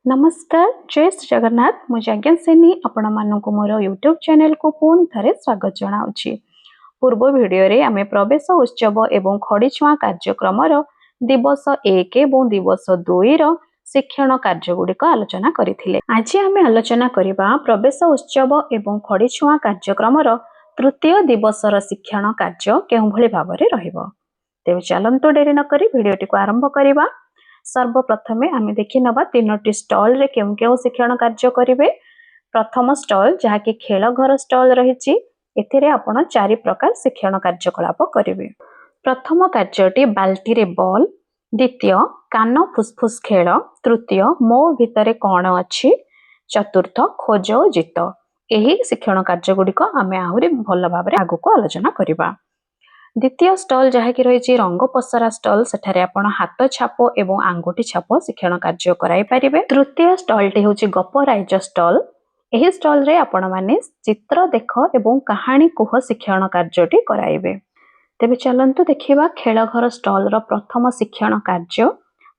नमस्कार जय श्री जगन्नाथ मुझे सेनी आपण मानक मोर यूट्यूब चैनल को पुणी थे स्वागत जनाऊँगी। पूर्व वीडियो रे आमे प्रवेश उत्सव एवं खड़ीछुआ कार्यक्रम दिवस 1 और दिवस 2 शिक्षण कार्यगुड़िक आलोचना करथिले। आज आमे आलोचना करिबा प्रवेश उत्सव एवं खड़ीछुआ कार्यक्रम तृतीय दिवसर शिक्षण कार्य केउ भली भाबरे रहिबो। तेबे चलंतु डेरी न करी वीडियोटी को आरंभ करिबा। सर्वप्रथमे आमे देखि नबा तीनोटी स्टॉल रे केउ केउ शिक्षण कार्य करिवे। प्रथम स्टॉल जहाँकि खेल घर स्टॉल रहिछि एथिरे आपण 4 प्रकार शिक्षण कार्यकलाप करिवे। प्रथम कार्यटी बाल्टी रे बॉल, द्वितीय कान फुसफुस खेल, तृतीय मो भितरे कोन अछि, चतुर्थ खोज ओ जित। एही शिक्षण कार्य गुडिक आमे आहुरी भल भाबरे आगु को आलोचना करिबा। द्वितीय स्टॉल जहाँकि रही रंग पसरा स्टॉल सेठारे आपण हाथ छाप एवं आंगुठी छाप शिक्षण कार्य कराई पारिबे। तृतीय स्टॉल टी होची गपराइज स्टॉल। एही स्टॉल रे आपण माने चित्र देख एवं कहानी कुह शिक्षण कार्यटी कराइबे। तेबे चलंतु देखिबा खेल घर स्टॉल रो प्रथम शिक्षण कार्य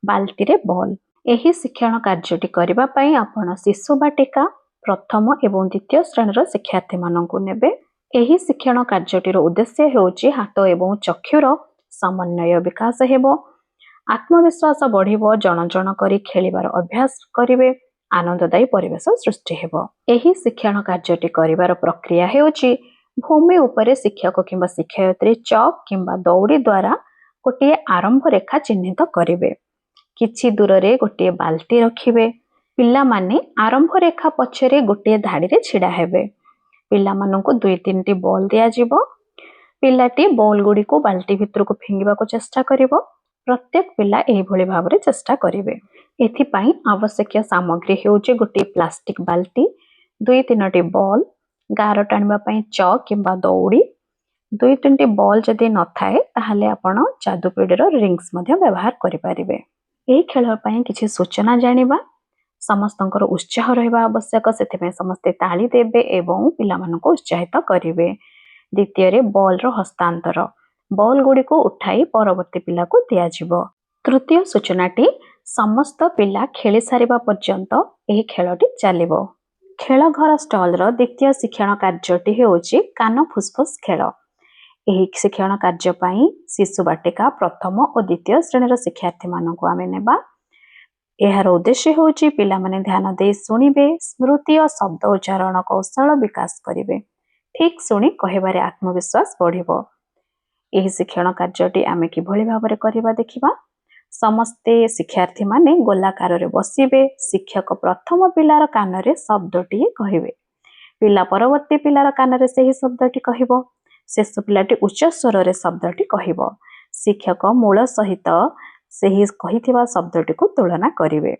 बाल्टी रे बॉल। एही शिक्षण कार्यटी करिबा पई आपण शिशु बाटिका प्रथम एवं द्वितीय श्रेणी रो शिक्षार्थी माननकु नेबे। एही शिक्षण कार्यटीर उद्देश्य हेउची हाथ एवं चक्षुर समन्वय विकास हेबो, आत्मविश्वास बढ़िबो, जन जन करी खेलिबार अभ्यास करिवे, आनंददायी परिवेश सृष्टि हेबो। एही शिक्षण कार्यटी करिबार प्रक्रिया हेउची भूमि उपरे शिक्षक किंबा शिक्षयित्री चक किंबा दौड़ी द्वारा गोटे आरंभ रेखा चिन्हित करिवे। किछि दूर रे गोटे बाल्टी रखिवे। पिला माने आरंभ रेखा पछरे गोटे धाड़ी रे छिडा हेबे। पिला माननकु 2-3 बॉल दिया जिवो। पिलाटी बॉल गुडी को बाल्टी भितर को फिंगिबा को चेष्टा करिवो। प्रत्येक पिला एही भली भाबरे चेष्टा करिवे। एथि पई आवश्यक सामग्री हेउचे गोटे प्लास्टिक बाल्टी, 2-3 बॉल, गार टाणिबा पई चक किंबा दौड़ी, 2-3 बॉल जदि न थाए ताहाले आपण जादूपीडीर रिंग्स मध्ये व्यवहार करि पारिबे। एही खेल पई किछि सूचना जानिबा। समस्तंकर उत्साह रहबा आवश्यक, सेथिमे समस्ते ताली देबे एवं पिला मानको उत्साहित करिवे। द्वितीय रे बॉल रो हस्तांतर, बॉल गुडी को उठाई परवर्ती पिला को दिया जिवो। तृतीय सूचनाटी समस्त पिला खेली सारिबा पर्यंत एही खेलटी चलिबो। खेल घर स्टॉल रो द्वितीय शिक्षण कार्यटी हेउची कान फुसफुस खेल। एही शिक्षण कार्य पई शिशु बाटिका प्रथम और द्वितीय श्रेणी रो शिक्षार्थी मानको आमे नेबा। एहार उद्देश्य होची पिला माने ध्यान दे सुनिबे, स्मृति और शब्द उच्चारण कौशल विकास करिवे, ठीक सुनी कहिबारे आत्मविश्वास बढ़िबो। एही शिक्षण कार्यटी आमे कि भली भाबरे करिबा देखिबा। समस्ते शिक्षार्थी माने गोलाकार रे बसिबे। शिक्षक प्रथम पिलार कान रे शब्दटी कहिबे। पिला परवर्ती पिलार कान रे सेही शब्दटी कहिबो। शेष पिलाटी उच्च स्वर रे शब्दटी कहिबो। शिक्षक मूल सहित सेही कहिथिबा शब्दटी को तुलना करिवे।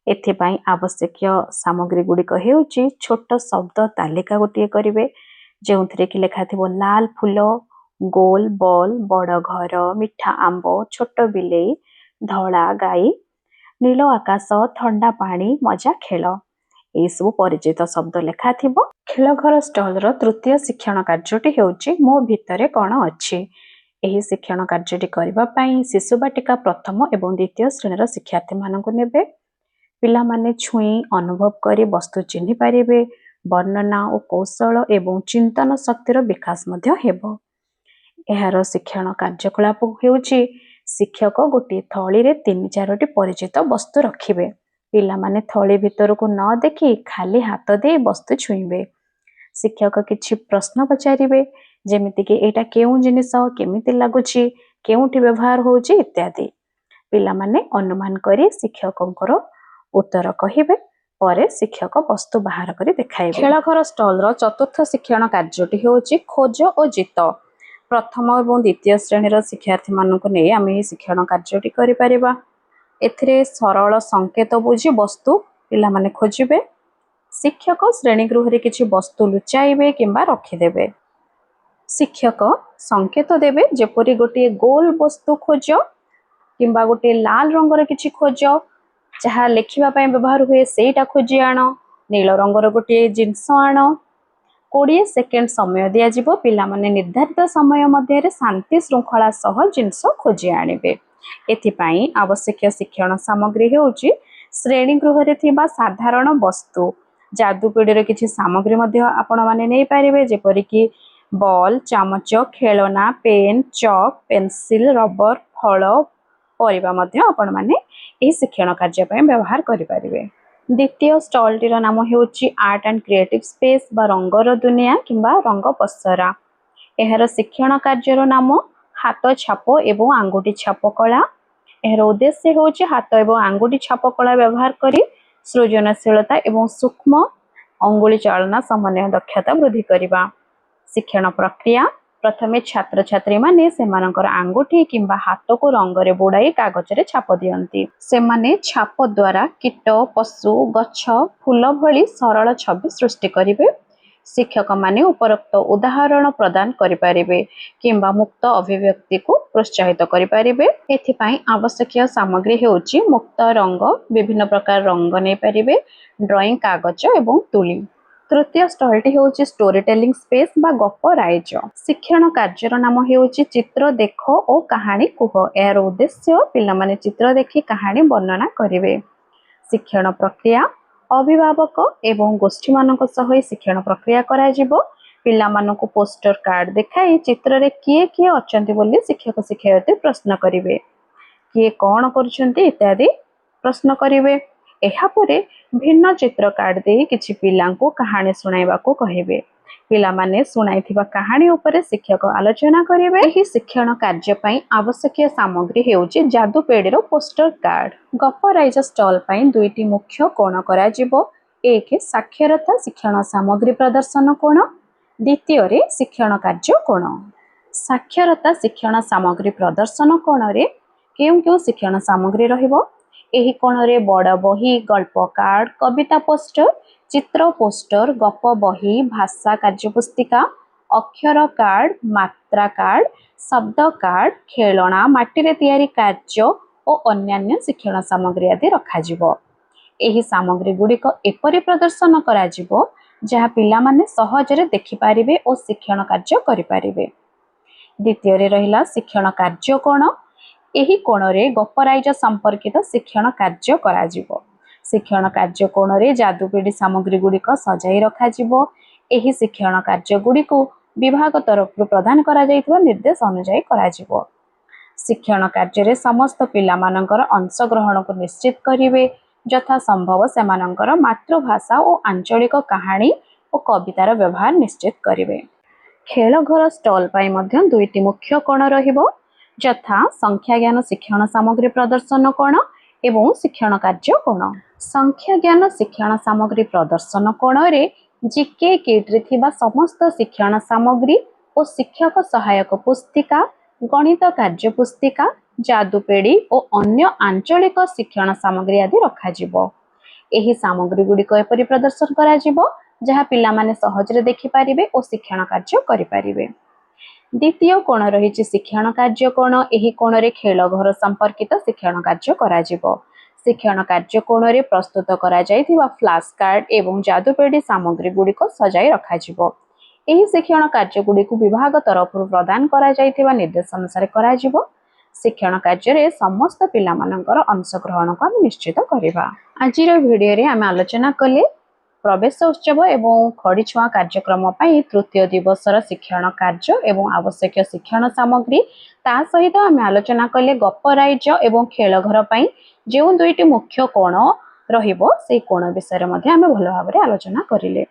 एथिपाई आवश्यक सामग्री गुडिक हेउची छोट शब्द तालिका गोटे करिवे, जेउथिरे कि लेखा थिबो लाल फूल, गोल बॉल, बड़ घर, मिठा आंबो, छोट बिलेई, धला गाई, नील आकाश, ठंडा पानी, मजा खेल, एई सब परिचित शब्द लेखा थिबो। खेल घर स्टॉल रो तृतीय शिक्षण कार्यटी हेउची मो भितरे कोन अछि। एही शिक्षण कार्यटी करिबा पई शिशु बाटिका प्रथम एवं द्वितीय श्रेणी शिक्षार्थी माननकु नेबे। पिला माने छुई अनुभव करी वस्तु चिन्हि पारिबे। वर्णना और कौशल एवं चिंतन शक्तिर विकास मध्य हेबो। एहार शिक्षण कार्यकलाप हेउची शिक्षक गोटे थली रे 3-4टी परिचित वस्तु रखिबे। पिला माने थली भितर को न देखि खाली हाथ दे वस्तु छुईबे। शिक्षक किछि प्रश्न पचारिबे, जेमिति कि एटा केउ जिनिस केमिति लागुछि, केउठी व्यवहार होउछि इत्यादि। पिला माने अनुमान करी शिक्षकंकर उत्तर कहिबे। परे शिक्षक वस्तु बाहर करी देखाइबे। खेल घर स्टॉल रो चतुर्थ शिक्षण कार्यटी हेउछि खोज ओ जित। प्रथम एवं द्वितीय श्रेणी रो शिक्षार्थी माननकु नै आमे शिक्षण कार्यटी करि परिबा। एथिरे सरल संकेत बुझी वस्तु पिला माने खोजिबे। शिक्षक श्रेणी गृह रे किछि वस्तु लुचाइबे किंबा रखिदेबे। शिक्षक संकेत देबे, जेपरि गोटे गोल वस्तु खोज किंबा गोटे लाल रंगर किछि खोज, जहा लेखिबा पय व्यवहार हुए सेटा खोजी आण, नील रंगर गोटे जिंस आण। 20 सेकेंड समय दिया जिवो। पिला माने निर्धारित समय मध्ये रे शांति श्रृंखला सह जिंस खोजी आनिबे। एथि पय आवश्यक शिक्षण सामग्री हेउची श्रेणी गृह थिबा साधारण वस्तु जादुपीढ़ी किसी सामग्री आपण माने नहीं पारे जेपरिक बॉल चामच खेलना पेन चक पेंसिल रबर फल परिबा आपण माने शिक्षण कार्य व्यवहार करें। द्वितीय स्टॉल टीर नाम होची आर्ट एंड क्रिएटिव स्पेस बा रंगर दुनिया किंबा रंग पसरा। एहर शिक्षण कार्यर नाम हाथ छाप एवं आंगुठी छाप कला। एहर उद्देश्य होची हाथ एवं आंगुठी छाप कला व्यवहार करी सृजनशीलता एवं सूक्ष्म अंगुली चालना समन्वय दक्षता वृद्धि करवा। शिक्षण प्रक्रिया प्रथमे छात्र छात्री माने सेमानकर आंगुठी किंबा हाथ को रंगरे बुड़ाई कागज रे छाप दियंती। सेमाने छाप द्वारा कीट पशु गछ फूल भली सरल छवि सृष्टि करिवे। शिक्षक माने उपरोक्त उदाहरण प्रदान करि परिबे किंबा मुक्त अभिव्यक्ति को प्रोत्साहित करि परिबे। एथिपाई आवश्यक सामग्री हेउची मुक्त रंग विभिन्न प्रकार रंग नै परिबे ड्राइंग कागज एवं तुली। तृतीय स्टॉलटी होची स्टोरी टेलिंग स्पेस बा गप राइज। शिक्षण कार्यर नाम होची चित्र देख और कहानी कुह। यार उद्देश्य पिला माने चित्र देखि कहानी वर्णना करिवे। शिक्षण प्रक्रिया अभिभावक एवं गोष्ठी मानक सह शिक्षण प्रक्रिया करा जिवो। पिला मानक पोस्टर कार्ड देखाई चित्र रे किए किए अछंती बोली शिक्षक शिक्षयित्री प्रश्न करिवे। किए कौन करुछंती इत्यादि प्रश्न करिवे। एहा परे भिन्न चित्र कार्ड दे किछि पिलांको कहानी सुनाइबा को कहिबे। पिला माने सुनाइथिबा कहानी उपरे शिक्षक आलोचना करिवे। एही शिक्षण कार्य पई आवश्यक सामग्री हेउची जादुपेढ़ीर पोस्टर कार्ड। गप राइज स्टॉल पई दुईटी मुख्य कोण करा जिवो। एक साक्षरता शिक्षण सामग्री प्रदर्शन कोण, द्वितीय रे शिक्षण कार्य कोण। साक्षरता शिक्षण सामग्री प्रदर्शन कोण रे केउ केउ शिक्षण सामग्री रहिबो। एही कोण रे बड़ बही गल्प कार्ड कविता पोस्टर चित्र पोस्टर गप बही भाषा कार्यपुस्तिका अक्षर कार्ड मात्रा कार्ड शब्द कार्ड खेलना माटी तैयारी कार्य और अन्यान्य शिक्षण सामग्री आदि रखाजिवो। एही सामग्री गुड़िक एपरि प्रदर्शन करा जिवो जहाँ पिला माने सहजरे देखि पारिबे और शिक्षण कार्य करि पारिबे। द्वितीय रे रहिला शिक्षण कार्य कोण। एही कोण रे गप राइज संपर्कित शिक्षण कार्य करा जिवो। शिक्षण कार्य कोण रे जादुपेढ़ी सामग्री गुड़िक सजाई रखा जिवो। एही शिक्षण कार्य गुड़िक विभाग तरफ प्रदान करा जाइतबा निर्देश अनुसार करा जिवो। शिक्षण कार्य रे समस्त पिला मानकर अंशग्रहण को निश्चित करिवे। यथा संभव सेमानकर मातृभाषा और आंचलिक कहानी और कवितार व्यवहार निश्चित करिवे। खेल घर स्टॉल पाई मध्य दुईटी मुख्य कोण रहिबो यथा संख्या ज्ञान शिक्षण सामग्री प्रदर्शन कोण एवं शिक्षण कार्य कोण। संख्या ज्ञान शिक्षण सामग्री प्रदर्शन कोण रे जीके किट रे थिबा समस्त शिक्षण सामग्री और शिक्षक सहायक पुस्तिका गणित कार्य पुस्तिका जादुपेढ़ी और अन्य आंचलिक शिक्षण सामग्री आदि रखा जिवो। एही सामग्री गुड़िक एपरि प्रदर्शन करा जिवो जहाँ पिला माने सहजरे देखि पारिबे और शिक्षण कार्य करि पारिबे। द्वितीय कोण रही शिक्षण कार्य कोण। एही कोण रे खेल घर संपर्कित शिक्षण कार्य करा जिवो। शिक्षण कार्य कोण रे प्रस्तुत करा जाइथिबा फ्लैश कार्ड एवं जादुपेढ़ी सामग्री गुड़िक सजाई रखा जिवो। एही शिक्षण कार्य गुड़िक विभाग तरफ प्रदान करा जाइथिबा निर्देश अनुसार करा जिवो। शिक्षण कार्य रे समस्त पिला मानकर अंशग्रहण को हम निश्चित करिबा। आजिर भिडियो रे आमे आलोचना कले प्रवेश उत्सव एवं खड़ीछुआ कार्यक्रम पाई तृतीय दिवसर शिक्षण कार्य एवं आवश्यक शिक्षण सामग्री ता सहित आमे आलोचना कले गप राइज एवं खेल घर पाई जो दुईटी मुख्य कोण रहिबो से कोण विषय रे मध्ये आमे भलो भाबरे आलोचना करिले।